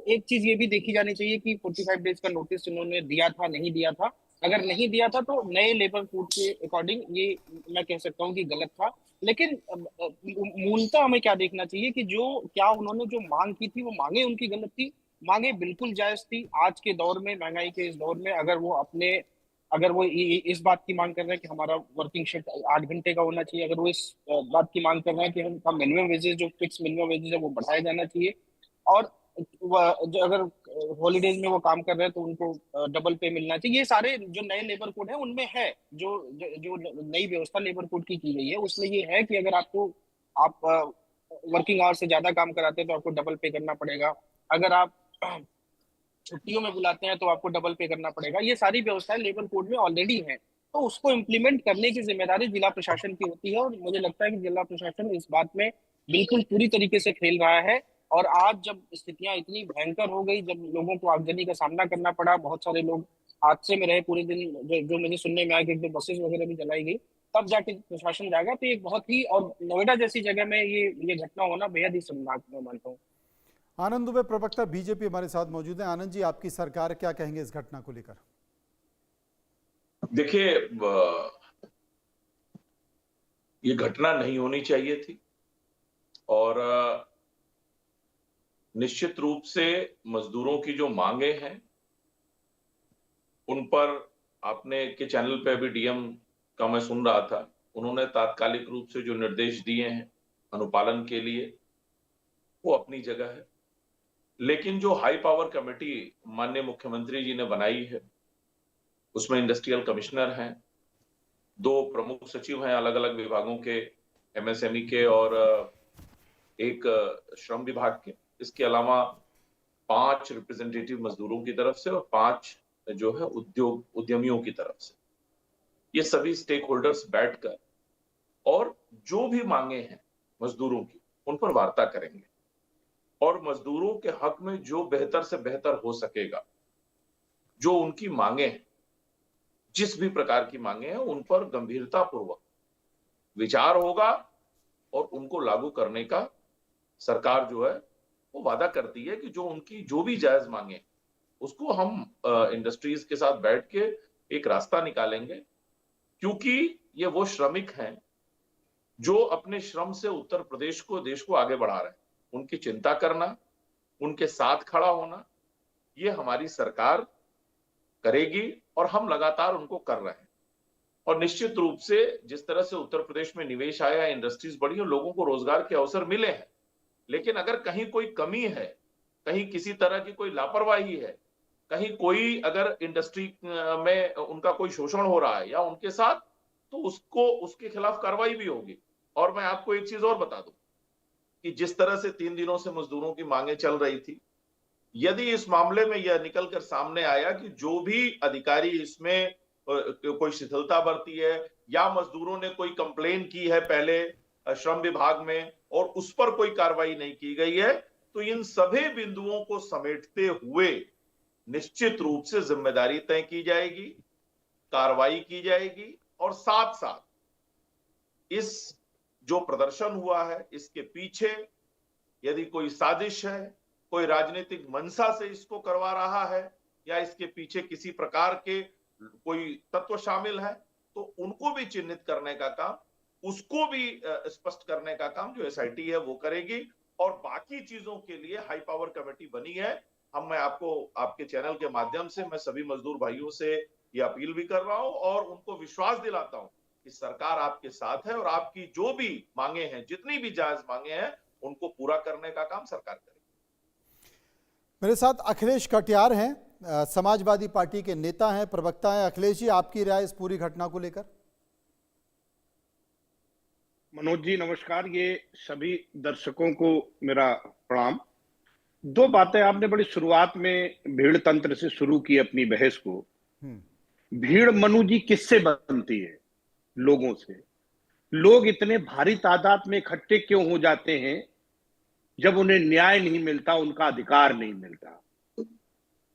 एक चीज ये भी देखी जानी चाहिए कि 45 डेज का नोटिस इन्होंने दिया था, नहीं दिया था। अगर नहीं दिया था तो नए लेबर कोड के अकॉर्डिंग ये मैं कह सकता हूँ कि गलत था। लेकिन मूलतः हमें क्या देखना चाहिए कि जो क्या उन्होंने जो मांग की थी वो मांगे उनकी गलत थी। मांगे बिल्कुल जायज थी। आज के दौर में, महंगाई के इस दौर में, अगर वो इस बात की मांग कर रहे हैं कि हमारा वर्किंग शिफ्ट 8 घंटे का होना चाहिए, अगर वो इस बात की मांग कर रहे हैं कि हमका मिनिमम वेजेस, जो फिक्स मिनिमम वेजेस है, वो बढ़ाया जाना चाहिए, और जो अगर हॉलीडेज में वो काम कर रहे हैं तो उनको डबल पे मिलना चाहिए, ये सारे जो नए लेबर कोड है उनमें है। जो नई व्यवस्था लेबर कोड की गई है उसमें ये है कि अगर आप वर्किंग आवर से ज्यादा काम कराते हैं तो आपको डबल पे करना पड़ेगा। अगर आप छुट्टियों में बुलाते हैं तो आपको डबल पे करना पड़ेगा। ये सारी व्यवस्थाएं लेबर कोड में ऑलरेडी हैं। तो उसको इम्प्लीमेंट करने की जिम्मेदारी जिला प्रशासन की होती है, और मुझे लगता है कि जिला प्रशासन इस बात में बिल्कुल पूरी तरीके से खेल रहा है। और आज जब स्थितियां इतनी भयंकर हो गई, जब लोगों को आगजनी का सामना करना पड़ा, बहुत सारे लोग हादसे में रहे पूरे दिन, जो मुझे सुनने में आया कि एक दो बसेस वगैरह भी जलाई गई, तब जाके प्रशासन जाएगा। तो एक बहुत ही, और नोएडा जैसी जगह में ये घटना होना बेहद ही शर्मनाक मैं मानता हूँ। आनंद दुबे, प्रवक्ता बीजेपी, हमारे साथ मौजूद हैं। आनंद जी, आपकी सरकार क्या कहेंगे इस घटना को लेकर? देखिए, ये घटना नहीं होनी चाहिए थी, और निश्चित रूप से मजदूरों की जो मांगे हैं उन पर आपने के चैनल पे अभी डीएम का मैं सुन रहा था, उन्होंने तात्कालिक रूप से जो निर्देश दिए हैं अनुपालन के लिए, वो अपनी जगह है। लेकिन जो हाई पावर कमेटी माननीय मुख्यमंत्री जी ने बनाई है, उसमें इंडस्ट्रियल कमिश्नर हैं, 2 प्रमुख सचिव हैं अलग अलग विभागों के, एमएसएमई के और एक श्रम विभाग के। इसके अलावा 5 रिप्रेजेंटेटिव मजदूरों की तरफ से और 5 जो है उद्यमियों की तरफ से। ये सभी स्टेक होल्डर्स बैठकर और जो भी मांगे हैं मजदूरों की, उन पर वार्ता करेंगे, और मजदूरों के हक में जो बेहतर से बेहतर हो सकेगा, जो उनकी मांगे हैं, जिस भी प्रकार की मांगे हैं, उन पर गंभीरता पूर्वक विचार होगा, और उनको लागू करने का सरकार जो है वो वादा करती है कि जो उनकी जो भी जायज मांगे उसको हम इंडस्ट्रीज के साथ बैठ के एक रास्ता निकालेंगे। क्योंकि ये वो श्रमिक हैं जो अपने श्रम से उत्तर प्रदेश को, देश को आगे बढ़ा रहे हैं। उनकी चिंता करना, उनके साथ खड़ा होना, ये हमारी सरकार करेगी, और हम लगातार उनको कर रहे हैं। और निश्चित रूप से जिस तरह से उत्तर प्रदेश में निवेश आया, इंडस्ट्रीज बढ़ी और लोगों को रोजगार के अवसर मिले हैं, लेकिन अगर कहीं कोई कमी है, कहीं किसी तरह की कोई लापरवाही है, कहीं कोई अगर इंडस्ट्री में उनका कोई शोषण हो रहा है या उनके साथ, तो उसके खिलाफ कार्रवाई भी होगी। और मैं आपको एक चीज और बता दूं कि जिस तरह से 3 दिनों से मजदूरों की मांगे चल रही थी, यदि इस मामले में यह निकलकर सामने आया कि जो भी अधिकारी इसमें कोई शिथिलता बरती है, या मजदूरों ने कोई कंप्लेन की है पहले श्रम विभाग में और उस पर कोई कार्रवाई नहीं की गई है, तो इन सभी बिंदुओं को समेटते हुए निश्चित रूप से जिम्मेदारी तय की जाएगी, कार्रवाई की जाएगी, और साथ साथ इस जो प्रदर्शन हुआ है इसके पीछे यदि कोई साजिश है, कोई राजनीतिक मंशा से इसको करवा रहा है, या इसके पीछे किसी प्रकार के कोई तत्व शामिल है, तो उनको भी चिन्हित करने का काम, उसको भी स्पष्ट करने का काम जो एसआईटी है वो करेगी। और बाकी चीजों के लिए हाई पावर कमेटी बनी है। मैं आपको आपके चैनल के माध्यम से मैं सभी मजदूर भाइयों से ये अपील भी कर रहा हूं और उनको विश्वास दिलाता हूं कि सरकार आपके साथ है, और आपकी जो भी मांगे हैं, जितनी भी जायज मांगे हैं, उनको पूरा करने का काम सरकार करेगी। मेरे साथ अखिलेश कटियार हैं, समाजवादी पार्टी के नेता हैं, प्रवक्ता हैं। अखिलेश जी, आपकी राय इस पूरी घटना को लेकर? मनोज जी नमस्कार, ये सभी दर्शकों को मेरा प्रणाम। 2 बातें आपने बड़ी शुरुआत में भीड़ तंत्र से शुरू की अपनी बहस को। भीड़ मनु जी किससे बनती है? लोगों से। लोग इतने भारी तादाद में इकट्ठे क्यों हो जाते हैं? जब उन्हें न्याय नहीं मिलता, उनका अधिकार नहीं मिलता।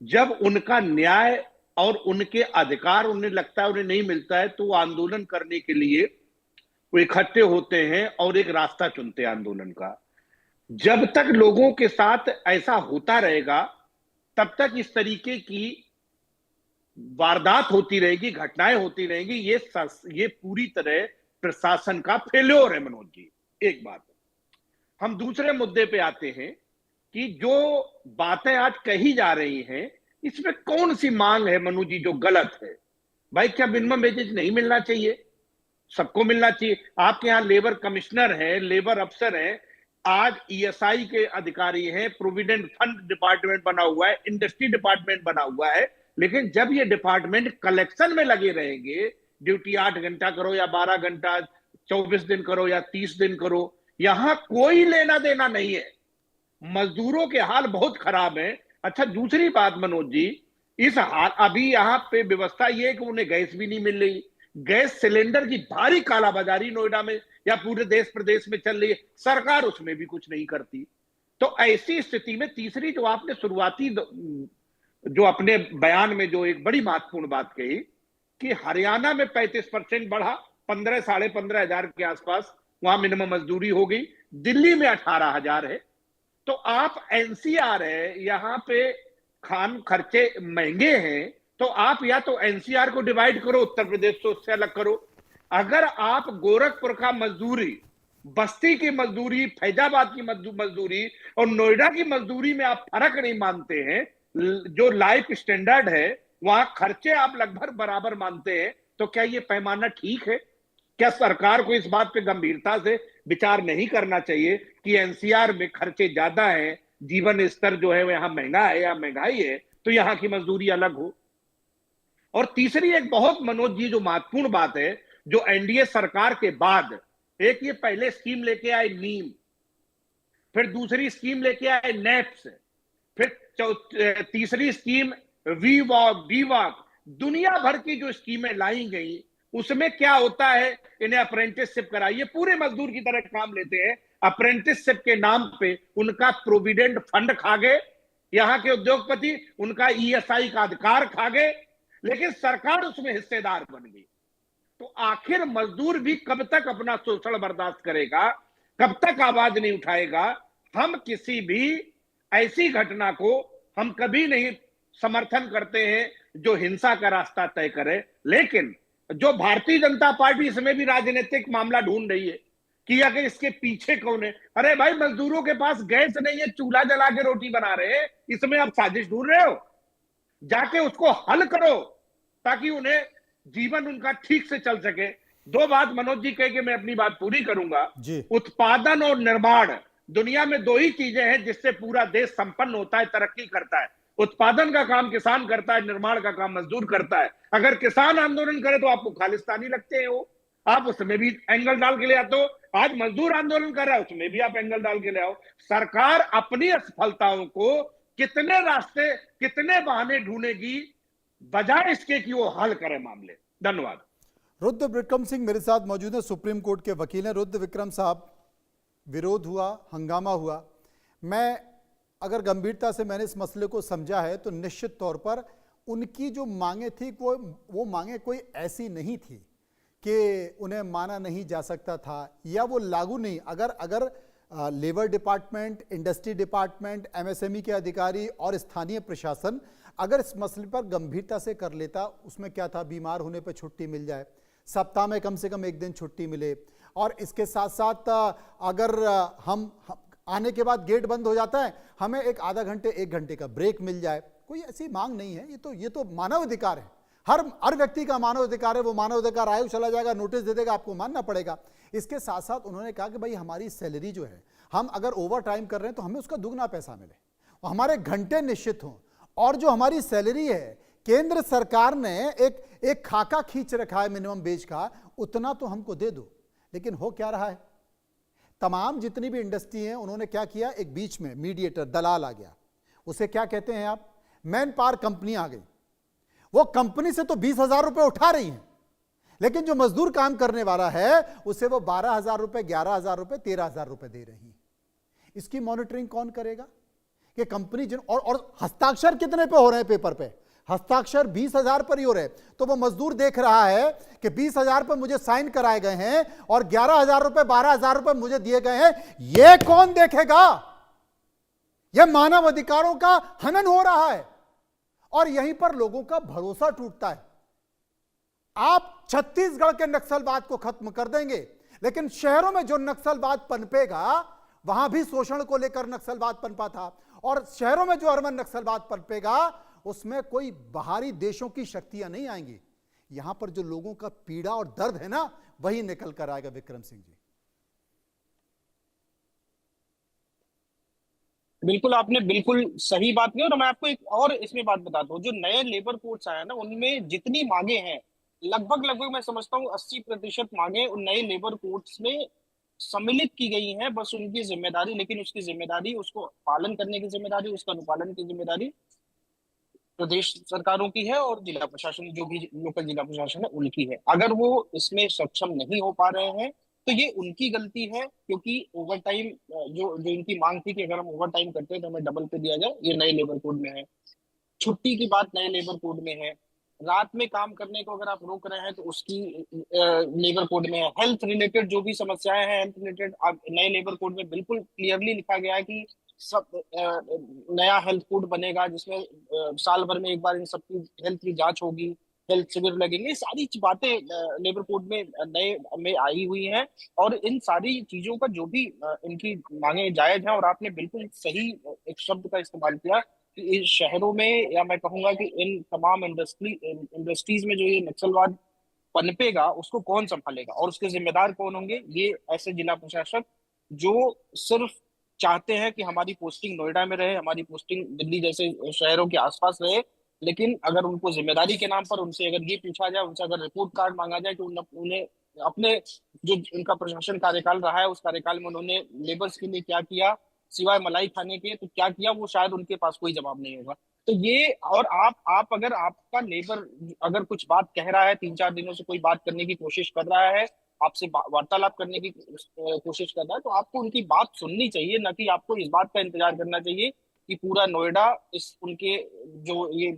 जब उनका न्याय और उनके अधिकार उन्हें लगता है उन्हें नहीं मिलता है, तो वो आंदोलन करने के लिए वो इकट्ठे होते हैं और एक रास्ता चुनते हैं आंदोलन का। जब तक लोगों के साथ ऐसा होता रहेगा, तब तक इस तरीके की वारदात होती रहेगी, घटनाएं होती रहेंगी। ये पूरी तरह प्रशासन का फेल्योर है मनोज जी। एक बात। हम दूसरे मुद्दे पे आते हैं कि जो बातें आज कही जा रही हैं, इसमें कौन सी मांग है मनु जी जो गलत है? भाई, क्या मिनिमम वेजेज नहीं मिलना चाहिए? सबको मिलना चाहिए। आपके यहाँ लेबर कमिश्नर है, लेबर अफसर है, आज ईएसआई के अधिकारी हैं, प्रोविडेंट फंड डिपार्टमेंट बना हुआ है, इंडस्ट्री डिपार्टमेंट बना हुआ है, लेकिन जब ये डिपार्टमेंट कलेक्शन में लगे रहेंगे, ड्यूटी 8 घंटा करो या 12 घंटा, 24 दिन करो या 30 दिन करो, यहां कोई लेना देना नहीं है। मजदूरों के हाल बहुत खराब है। अच्छा, दूसरी बात मनोज जी, इस हाल अभी यहाँ पे व्यवस्था ये है कि उन्हें गैस भी नहीं मिल रही। गैस सिलेंडर की भारी कालाबाजारी नोएडा में या पूरे देश प्रदेश में चल रही है, सरकार उसमें भी कुछ नहीं करती। तो ऐसी स्थिति में तीसरी जो आपने शुरुआती जो अपने बयान में जो एक बड़ी महत्वपूर्ण बात कही कि हरियाणा में 35% बढ़ा, 15 साढ़े 15 हजार के आसपास वहां मिनिमम मजदूरी हो गई, दिल्ली में 18,000 है। तो आप एनसीआर है, यहां पे खान खर्चे महंगे हैं, तो आप या तो एनसीआर को डिवाइड करो, उत्तर प्रदेश से उससे अलग करो। अगर आप गोरखपुर का मजदूरी, बस्ती की मजदूरी, फैजाबाद की मजदूरी और नोएडा की मजदूरी में आप फर्क नहीं मानते हैं, जो लाइफ स्टैंडर्ड है वहां खर्चे आप लगभग बराबर मानते हैं, तो क्या ये पैमाना ठीक है? क्या सरकार को इस बात पे गंभीरता से विचार नहीं करना चाहिए कि एनसीआर में खर्चे ज्यादा हैं, जीवन स्तर जो है वो यहां महंगा है या महंगाई है, तो यहां की मजदूरी अलग हो? और तीसरी एक बहुत मनोज जी जो महत्वपूर्ण बात है, जो एनडीए सरकार के बाद एक ये पहले स्कीम लेके आए नीम, फिर दूसरी स्कीम लेके आए नेप्स, फिर तीसरी स्कीम वीवॉक, दुनिया भर की जो स्कीमें लाई गई उसमें क्या होता है, इन्हें अप्रेंटिसशिप कराइए, पूरे मजदूर की तरह काम लेते हैं, अप्रेंटिसशिप के नाम पे उनका प्रोविडेंट फंड खा गए, यहां के उद्योगपति उनका ईएसआई का अधिकार खा गए, लेकिन सरकार उसमें हिस्सेदार बन गई। तो आखिर मजदूर भी कब तक अपना शोषण बर्दाश्त करेगा, कब तक आवाज नहीं उठाएगा? हम किसी भी ऐसी घटना को हम कभी नहीं समर्थन करते हैं जो हिंसा का रास्ता तय करे, लेकिन जो भारतीय जनता पार्टी इसमें भी राजनीतिक मामला ढूंढ रही है कि अगर इसके पीछे कौन है। अरे भाई, मजदूरों के पास गैस नहीं है, चूल्हा जला के रोटी बना रहे हैं, इसमें आप साजिश ढूंढ रहे हो? जाके उसको हल करो ताकि उन्हें जीवन उनका ठीक से चल सके। दो बात मनोज जी कह के मैं अपनी बात पूरी करूंगा। उत्पादन और निर्माण, दुनिया में दो ही चीजें हैं जिससे पूरा देश संपन्न होता है, तरक्की करता है। उत्पादन का काम किसान करता है, निर्माण का काम मजदूर करता है। अगर किसान आंदोलन करे तो आपको खालिस्तानी लगते हैं वो, आप उसमें भी एंगल डाल के ले आते हो। आज मजदूर आंदोलन कर रहा है, उसमें भी आप एंगल डाल के ले आओ। सरकार अपनी असफलताओं को कितने रास्ते, कितने बहाने ढूंढेगी, बजाय इसके कि वो हल करे मामले। धन्यवाद। रुद्र विक्रम सिंह मेरे साथ मौजूद है, सुप्रीम कोर्ट के वकील हैं। रुद्र विक्रम साहब, विरोध हुआ, हंगामा हुआ, मैं अगर गंभीरता से मैंने इस मसले को समझा है तो निश्चित तौर पर उनकी जो मांगे थी वो मांगे कोई ऐसी नहीं थी कि उन्हें माना नहीं जा सकता था या वो लागू नहीं। अगर labour department, industry department, MSME के अधिकारी और स्थानीय प्रशासन अगर इस मसले पर गंभीरता से कर लेता, उसमें क्या था, बीमार होने पर छुट्टी मिल जाए, सप्ताह में कम से कम एक दिन छुट्टी मिले, और इसके साथ साथ अगर हम आने के बाद गेट बंद हो जाता है, हमें एक आधा घंटे, एक घंटे का ब्रेक मिल जाए। कोई ऐसी मांग नहीं है। ये तो मानव अधिकार है, हर व्यक्ति का मानव अधिकार है। वो मानव अधिकार आयोग चला जाएगा, नोटिस दे देगा, आपको मानना पड़ेगा। इसके साथ साथ उन्होंने कहा कि भाई हमारी सैलरी जो है, हम अगर ओवर टाइम कर रहे हैं तो हमें उसका दुगना पैसा मिले, हमारे घंटे निश्चित हों, और जो हमारी सैलरी है, केंद्र सरकार ने एक खाका खींच रखा है मिनिमम वेज का, उतना तो हमको दे दो। लेकिन हो क्या रहा है, तमाम जितनी भी इंडस्ट्री हैं उन्होंने क्या किया, एक बीच में मीडिएटर, दलाल आ गया। उसे क्या कहते हैं आप, मैन पावर कंपनी आ गई। वो कंपनी से तो 20,000 रुपए उठा रही हैं, लेकिन जो मजदूर काम करने वाला है उसे वो 12,000 रुपए, 11,000 रुपए, 13,000 रुपए दे रही है। इसकी मॉनिटरिंग कौन करेगा कि कंपनी और हस्ताक्षर कितने पे हो रहे हैं पेपर पे, हस्ताक्षर 20,000 पर ही हो रहे, तो वो मजदूर देख रहा है कि 20,000 पर मुझे साइन कराए गए हैं और 11,000 रुपए, 12,000 रुपए मुझे दिए गए हैं। ये कौन देखेगा? यह मानव अधिकारों का हनन हो रहा है और यहीं पर लोगों का भरोसा टूटता है। आप छत्तीसगढ़ के नक्सलवाद को खत्म कर देंगे, लेकिन शहरों में जो नक्सलवाद पनपेगा, वहां भी शोषण को लेकर नक्सलवाद पनपा था, और शहरों में जो अर्बन नक्सलवाद पनपेगा उसमें कोई बाहरी देशों की शक्तियां नहीं आएंगी। यहां पर जो लोगों का पीड़ा और दर्द है ना, वही निकल कर आएगा विक्रम सिंह जी। बिल्कुल, आपने बिल्कुल सही बात की। और मैं आपको एक और इसमें बात बताता हूँ, जो नए लेबर कोड्स आए ना, उनमें जितनी मांगे हैं, लगभग लगभग मैं समझता हूँ 80% मांगे उन नए लेबर कोड्स में सम्मिलित की गई हैं। बस उनकी जिम्मेदारी, लेकिन उसकी जिम्मेदारी, उसको पालन करने की जिम्मेदारी, उसका अनुपालन की जिम्मेदारी प्रदेश सरकारों की है, और जिला प्रशासन, जो भी लोकल जिला प्रशासन है, उनकी है। अगर वो इसमें सक्षम नहीं हो पा रहे हैं तो ये उनकी गलती है, क्योंकि ओवर टाइम, जो जो इनकी मांग थी कि अगर हम ओवर टाइम करते हैं तो हमें डबल पे दिया जाए, ये नए लेबर कोड में है। छुट्टी की बात नए लेबर कोड में है। रात में काम करने को अगर आप रोक रहे हैं तो उसकी लेबर कोड में है। हेल्थ रिलेटेड जो भी समस्याएं हैं, हेल्थ रिलेटेड नए लेबर कोड में बिल्कुल क्लियरली लिखा गया है कि सब नया हेल्थ कोड बनेगा, जिसमें साल भर में एक बार इन सबकी हेल्थ की जांच होगी, हेल्थ शिविर लगेंगे। ये सारी बातें लेबर कोड में नए में आई हुई हैं। और इन सारी चीजों का जो भी इनकी मांगे जायज हैं। और आपने बिल्कुल सही एक शब्द का इस्तेमाल किया कि इस शहरों में, या मैं कहूंगा कि इन तमाम इंडस्ट्रीज में जो ये नक्सलवाद पनपेगा, उसको कौन संभालेगा और उसके जिम्मेदार कौन होंगे? ये ऐसे जिला प्रशासक जो सिर्फ चाहते हैं कि हमारी पोस्टिंग नोएडा में रहे, हमारी पोस्टिंग दिल्ली जैसे शहरों के आसपास रहे, लेकिन अगर उनको जिम्मेदारी के नाम पर उनसे अगर ये पूछा जाए, उनसे अगर रिपोर्ट कार्ड मांगा जाए कि उन्हें अपने जो उनका प्रशासन कार्यकाल रहा है, उस कार्यकाल में उन्होंने लेबर्स के लिए क्या किया, सिवाय मलाई खाने के तो क्या किया, वो शायद उनके पास कोई जवाब नहीं होगा। तो ये, और आप अगर आपका लेबर अगर कुछ बात कह रहा है, 3-4 दिनों से कोई बात करने की कोशिश कर रहा है, आपसे वार्तालाप करने की कोशिश कर रहा है, तो आपको उनकी बात सुननी चाहिए, ना कि आपको इस बात का इंतजार करना चाहिए कि पूरा नोएडा इस उनके जो ये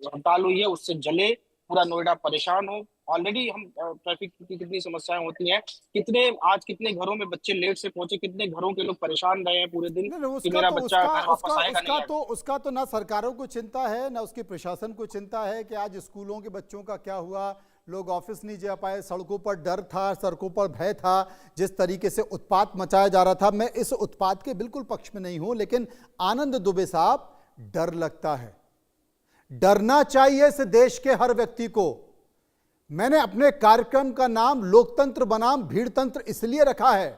हड़ताल हुई है उससे जले, पूरा नोएडा परेशान हो। ऑलरेडी हम ट्रैफिक की कितनी समस्याएं होती हैं, कितने घरों में बच्चे लेट से पहुंचे, कितने घरों के लोग परेशान रहे हैं पूरे दिन नहीं नहीं, कि मेरा बच्चा घर वापस आएगा नहीं आएगा। उसका तो ना सरकारों को चिंता है, ना उसके प्रशासन को चिंता है कि आज स्कूलों के बच्चों का क्या हुआ, लोग ऑफिस नहीं जा पाए, सड़कों पर डर था, सड़कों पर भय था, जिस तरीके से उत्पात मचाया जा रहा था। मैं इस उत्पात के बिल्कुल पक्ष में नहीं हूं, लेकिन आनंद दुबे साहब, डर लगता है, डरना चाहिए इस देश के हर व्यक्ति को। मैंने अपने कार्यक्रम का नाम लोकतंत्र बनाम भीड़तंत्र इसलिए रखा है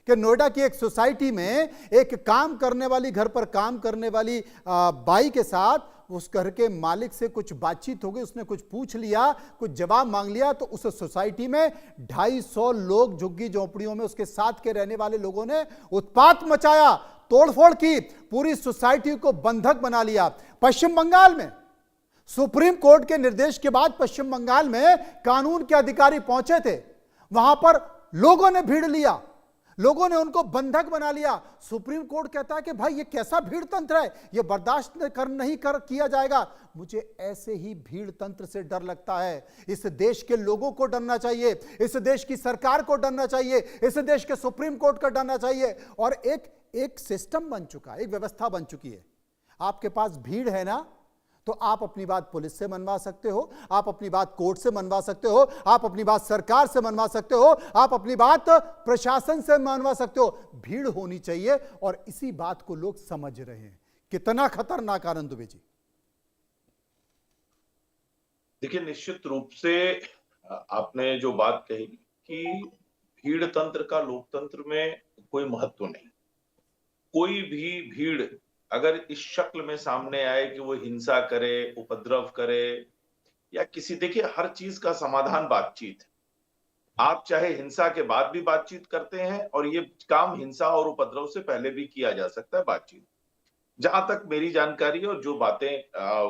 कि नोएडा की एक सोसाइटी में एक काम करने वाली, घर पर काम करने वाली बाई के साथ उस घर के मालिक से कुछ बातचीत हो गई, उसने कुछ पूछ लिया, कुछ जवाब मांग लिया, तो उस सोसाइटी में 250 लोग, झुग्गी झोंपड़ियों में उसके साथ के रहने वाले लोगों ने उत्पात मचाया, तोड़फोड़ की, पूरी सोसाइटी को बंधक बना लिया। पश्चिम बंगाल में सुप्रीम कोर्ट के निर्देश के बाद पश्चिम बंगाल में कानून के अधिकारी पहुंचे थे, वहां पर लोगों ने भीड़ लिया, लोगों ने उनको बंधक बना लिया। सुप्रीम कोर्ट कहता है कि भाई ये कैसा भीड़ तंत्र है, ये बर्दाश्त नहीं किया जाएगा। मुझे ऐसे ही भीड़ तंत्र से डर लगता है। इस देश के लोगों को डरना चाहिए, इस देश की सरकार को डरना चाहिए, इस देश के सुप्रीम कोर्ट को डरना चाहिए। और एक सिस्टम बन चुका है, एक व्यवस्था बन चुकी है। आपके पास भीड़ है ना, तो आप अपनी बात पुलिस से मनवा सकते हो, आप अपनी बात कोर्ट से मनवा सकते हो, आप अपनी बात सरकार से मनवा सकते हो, आप अपनी बात प्रशासन से मनवा सकते हो। भीड़ होनी चाहिए, और इसी बात को लोग समझ रहे हैं। कितना खतरनाक आनंद दुबे जी। देखिए, निश्चित रूप से आपने जो बात कही कि भीड़ तंत्र का लोकतंत्र में कोई महत्व नहीं। कोई भी भीड़ अगर इस शक्ल में सामने आए कि वो हिंसा करे, उपद्रव करे, या किसी, देखिए हर चीज का समाधान बातचीत है। आप चाहे हिंसा के बाद भी बातचीत करते हैं, और ये काम हिंसा और उपद्रव से पहले भी किया जा सकता है, बातचीत। जहां तक मेरी जानकारी और जो बातें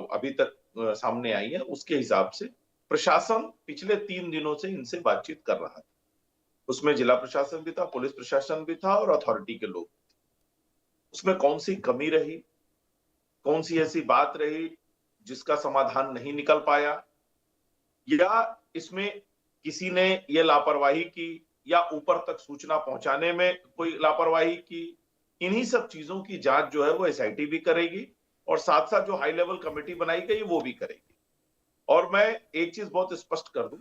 अभी तक सामने आई है, उसके हिसाब से प्रशासन पिछले 3 दिनों से इनसे बातचीत कर रहा था। उसमें जिला प्रशासन भी था, पुलिस प्रशासन भी था, और अथॉरिटी के लोग। उसमें कौन सी कमी रही, कौन सी ऐसी बात रही जिसका समाधान नहीं निकल पाया, या इसमें किसी ने ये लापरवाही की, या ऊपर तक सूचना पहुंचाने में कोई लापरवाही की, इन्हीं सब चीजों की जांच जो है वो एसआईटी भी करेगी और साथ साथ जो हाई लेवल कमेटी बनाई गई वो भी करेगी। और मैं एक चीज बहुत स्पष्ट कर दूं